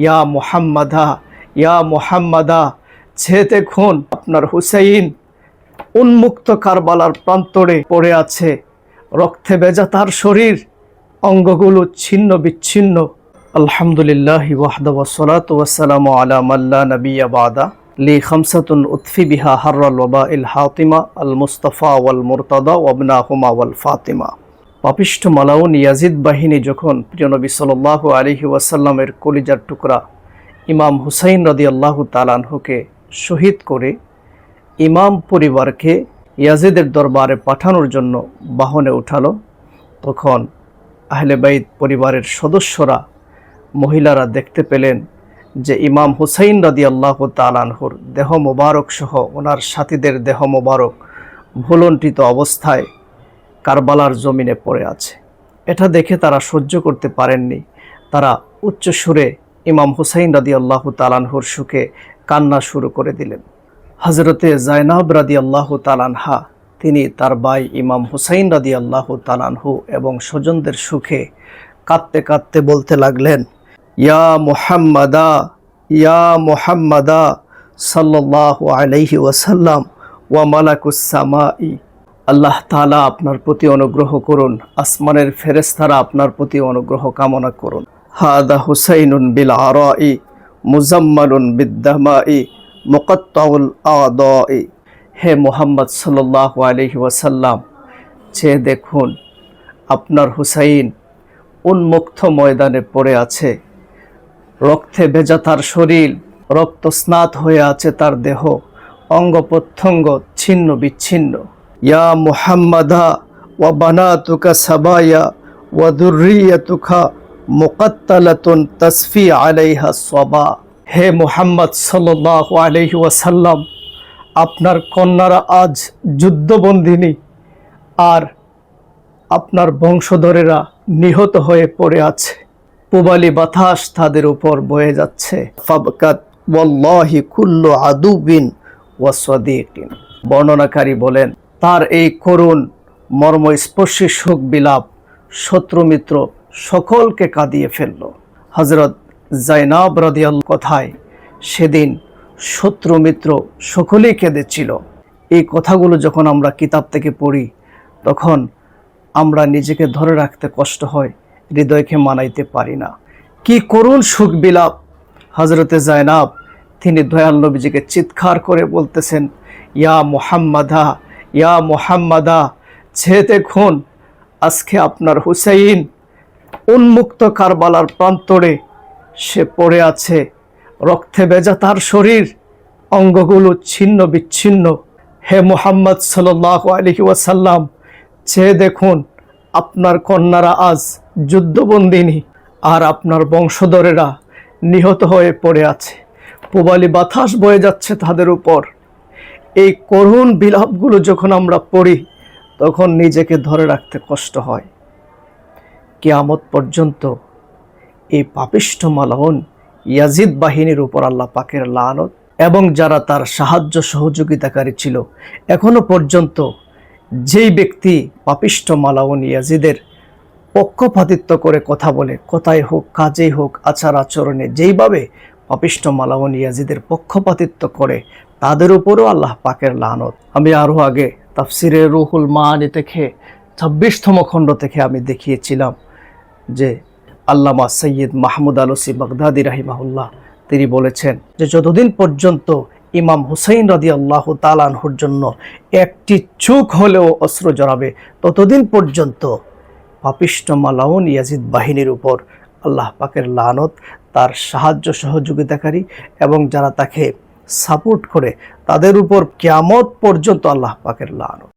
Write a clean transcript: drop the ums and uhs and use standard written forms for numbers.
ইয়া মুহাম্মাদা, ইয়া মুহাম্মাদা, যে দেখুন আপনার হুসাইন উন্মুক্ত কারবালার প্রান্তরে পড়ে আছে, রক্তে ভেজা তার শরীর, অঙ্গগুলো ছিন্ন বিচ্ছিন্ন। আলহামদুলিল্লাহি ওয়াহদা ওয়াসসালাতু ওয়াসসালামু আলা মান লা নাবিয়্যা বাদা লি খামসাতুন উতফি বিহা হাররাল ওয়াবাইল হাতিমা আল মুস্তাফা ওয়াল মুরতাদা ওয়াবনাহুমা ওয়াল ফাতিমা। পাপিষ্ঠ মালাউন ইয়াজিদ বাহিনী যখন প্রিয় নবী সাল্লাল্লাহু আলাইহি ওয়াসাল্লামের কলিজার টুকরা ইমাম হুসাইন রাদিয়াল্লাহু তাআলা আনহুকে শহীদ করে ইমাম পরিবারকে ইয়াজিদের দরবারে পাঠানোর জন্য বাহনে উঠালো, তখন আহলে বাইত পরিবারের সদস্যরা, মহিলারা দেখতে পেলেন যে ইমাম হুসাইন রাদিয়াল্লাহু তাআলা আনহুর দেহ মোবারক সহ ওনার সাথীদের দেহ মোবারক ভুলণ্ঠিত অবস্থায় কারবালার জমিনে পড়ে আছে। এটা দেখে তারা সহ্য করতে পারেননি। তারা উচ্চ সুরে ইমাম হুসাইন রাদিয়াল্লাহু তাআলা আনহুর সুখে কান্না শুরু করে দিলেন। হযরতে জায়নাব রাদিয়াল্লাহু তাআলা আনহা তিনি তার ভাই ইমাম হুসাইন রাদিয়াল্লাহু তাআলা আনহু এবং স্বজনদের সুখে কাঁদতে কাঁদতে বলতে লাগলেন, ইয়া মুহাম্মাদা, ইয়া মুহাম্মাদা সাল্লাল্লাহু আলাইহি ওয়াসাল্লাম ওয়া মালাকুস সামাই, আল্লাহ তাআলা আপনার প্রতি অনুগ্রহ করুন, আসমানের ফেরেশতারা আপনার প্রতি অনুগ্রহ কামনা করুন। হাদা হুসাইনুন বিল আরাই মুজাম্মালুন বিদ্দামাই মুকাত্তাউল আদাই। হে মুহাম্মদ সাল্লাল্লাহু আলাইহি ওয়াসাল্লাম, যে দেখুন আপনার হুসাইন উন্মুক্ত ময়দানে পড়ে আছে, রক্তে ভেজা তার শরীর, রক্তস্নাত হয়ে আছে তার দেহ, অঙ্গ প্রত্যঙ্গ ছিন্ন বিচ্ছিন্ন। ইয়া মুহাম্মাদা ওয়া বানাতুকা সাবায়া ওয়া যুররিয়াতুকা মুকাত্তালাতুন তাসফি আলাইহা সাবা। হে মুহাম্মদ সাল্লাল্লাহু আলাইহি ওয়াসাল্লাম, আপনার কন্যারা আজ যুদ্ধবন্দিনী, আর আপনার বংশধরেরা নিহত হয়ে পড়ে আছে। পূবালি বাতাস তাদের উপর বয়ে যাচ্ছে। ফাবকাত ওয়াল্লাহি কুল্লু আদুবিন ওয়া সাদিকিন। বর্ণনাকারী বলেন, তার এই করুণ মর্মস্পর্শী শোক বিলাপ শত্রু মিত্র সকলকে কাঁদিয়ে ফেলল। হযরত জায়নাব রাদিয়াল্লাহু কথায় সেদিন শত্রু মিত্র সকলেই কেঁদেছিল। এই কথাগুলো যখন আমরা কিতাব থেকে পড়ি তখন আমরা নিজেকে ধরে রাখতে কষ্ট হয়, হৃদয়কে মানাইতে পারি না। কি করুণ শোক বিলাপ। হযরতে জায়নাব তিনি দয়াল নবীজিকে চিৎকার করে বলতেছেন, ইয়া মুহাম্মাদা, ইয়া মুহাম্মাদা, যে দেখুন আজকে আপনার হুসাইন উন্মুক্ত কারবালার প্রান্তরে সে পড়ে আছে, রক্তে ভেজা তার শরীর, অঙ্গগুলো ছিন্ন বিচ্ছিন্ন। হে মুহাম্মদ সাল্লাল্লাহু আলাইহি ওয়াসাল্লাম, যে দেখুন আপনার কন্যারা আজ যুদ্ধবন্দিনী, আর আপনার বংশধরেরা নিহত হয়ে পড়ে আছে। পূবালি বাতাস বয়ে যাচ্ছে তাদের উপর। এই করুণ বিলাপগুলো যখন আমরা পড়ি তখন নিজেকে ধরে রাখতে কষ্ট হয়। কিয়ামত পর্যন্ত এই পাপিষ্ঠ মালাউন ইয়াজিদ বাহিনীর উপর আল্লাহ পাকের লানত এবং যারা তার সাহায্য সহযোগিতাকারী ছিল, এখনো পর্যন্ত যেই ব্যক্তি পাপিষ্ঠ মালাউন ইয়াজিদের পক্ষপাতিত্ব করে কথা বলে, কথায় হোক কাজেই হোক আচার আচরণে যেইভাবে পাপিষ্ঠ মালাউন ইয়াজিদের পক্ষপাতিত্ব করে, তাদের উপরও আল্লাহ পাকের লানত। আমি আরও আগে তাফসিরে রুহুল মাআনি থেকে 26তম খণ্ড থেকে আমি দেখিয়েছিলাম যে আল্লামা সৈয়দ মাহমুদ আলসি বাগদাদি রাহিমাহুল্লাহ তিনি বলেছেন যে যতদিন পর্যন্ত ইমাম হুসাইন রাদিয়াল্লাহু তাআলা আনহুর জন্য একটি চোখ হলেও অশ্রু জড়াবে, ততদিন পর্যন্ত পাপিষ্ঠ মালাউন ইয়াজিদ বাহিনীর উপর আল্লাহ পাকের লানত, তার সাহায্য সহযোগিতাকারী এবং যারা তাকে সাপোর্ট করে তাদের উপর কিয়ামত পর্যন্ত আল্লাহ পাকের লানত।